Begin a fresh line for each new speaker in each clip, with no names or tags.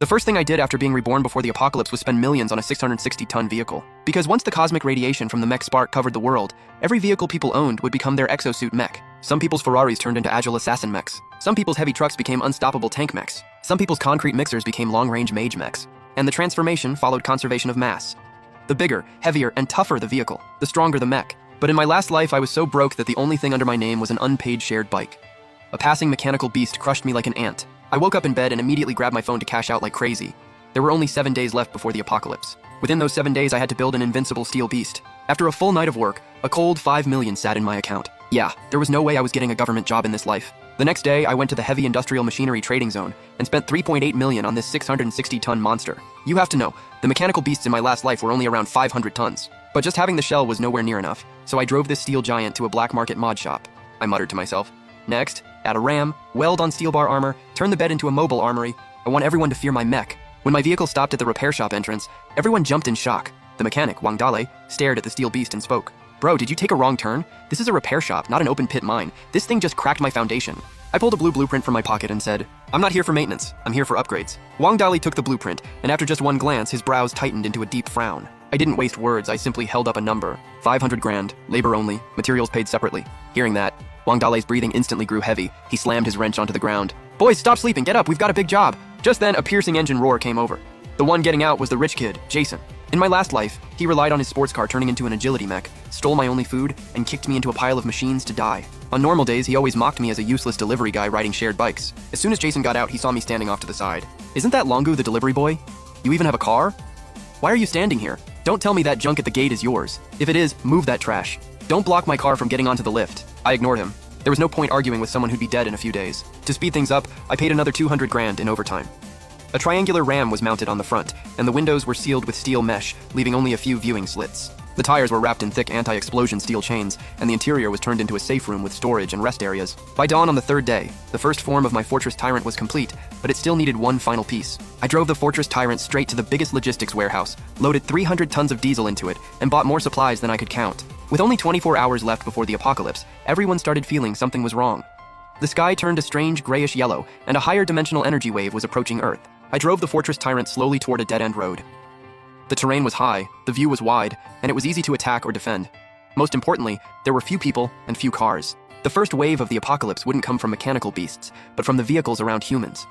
The first thing I did after being reborn before the apocalypse was spend millions on a 660-ton vehicle. Because once the cosmic radiation from the mech spark covered the world, every vehicle people owned would become their exosuit mech. Some people's Ferraris turned into agile assassin mechs. Some people's heavy trucks became unstoppable tank mechs. Some people's concrete mixers became long-range mage mechs. And the transformation followed conservation of mass. The bigger, heavier, and tougher the vehicle, the stronger the mech. But in my last life, I was so broke that the only thing under my name was an unpaid shared bike. A passing mechanical beast crushed me like an ant. I woke up in bed and immediately grabbed my phone to cash out like crazy. There were only 7 days left before the apocalypse. Within those 7 days, I had to build an invincible steel beast. After a full night of work, a cold 5 million sat in my account. Yeah, there was no way I was getting a government job in this life. The next day, I went to the heavy industrial machinery trading zone and spent 3.8 million on this 660-ton monster. You have to know, the mechanical beasts in my last life were only around 500 tons. But just having the shell was nowhere near enough, so I drove this steel giant to a black market mod shop. I muttered to myself. Next, add a ram, weld on steel bar armor, turn the bed into a mobile armory. I want everyone to fear my mech. When my vehicle stopped at the repair shop entrance, everyone jumped in shock. The mechanic, Wang Dale, stared at the steel beast and spoke. Bro, did you take a wrong turn? This is a repair shop, not an open pit mine. This thing just cracked my foundation. I pulled a blue blueprint from my pocket and said, I'm not here for maintenance, I'm here for upgrades. Wang Dale took the blueprint, and after just one glance, his brows tightened into a deep frown. I didn't waste words, I simply held up a number. 500 grand, labor only, materials paid separately. Hearing that, Wang Dale's breathing instantly grew heavy. He slammed his wrench onto the ground. Boys, stop sleeping, get up, we've got a big job. Just then, a piercing engine roar came over. The one getting out was the rich kid, Jason. In my last life, he relied on his sports car turning into an agility mech, stole my only food, and kicked me into a pile of machines to die. On normal days, he always mocked me as a useless delivery guy riding shared bikes. As soon as Jason got out, he saw me standing off to the side. Isn't that Longu the delivery boy? You even have a car? Why are you standing here? Don't tell me that junk at the gate is yours. If it is, move that trash. Don't block my car from getting onto the lift. I ignored him. There was no point arguing with someone who'd be dead in a few days. To speed things up, I paid another 200 grand in overtime. A triangular ram was mounted on the front, and the windows were sealed with steel mesh, leaving only a few viewing slits. The tires were wrapped in thick anti-explosion steel chains, and the interior was turned into a safe room with storage and rest areas. By dawn on the third day, the first form of my Fortress Tyrant was complete, but it still needed one final piece. I drove the Fortress Tyrant straight to the biggest logistics warehouse, loaded 300 tons of diesel into it, and bought more supplies than I could count. With only 24 hours left before the apocalypse, everyone started feeling something was wrong. The sky turned a strange grayish yellow, and a higher dimensional energy wave was approaching Earth. I drove the Fortress Tyrant slowly toward a dead-end road. The terrain was high, the view was wide, and it was easy to attack or defend. Most importantly, there were few people and few cars. The first wave of the apocalypse wouldn't come from mechanical beasts, but from the vehicles around humans.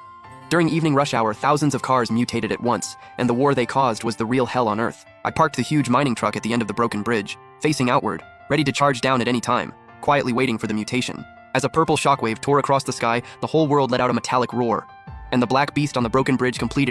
During evening rush hour, thousands of cars mutated at once, and the war they caused was the real hell on Earth. I parked the huge mining truck at the end of the broken bridge, facing outward, ready to charge down at any time, quietly waiting for the mutation. As a purple shockwave tore across the sky, the whole world let out a metallic roar, and the black beast on the broken bridge completed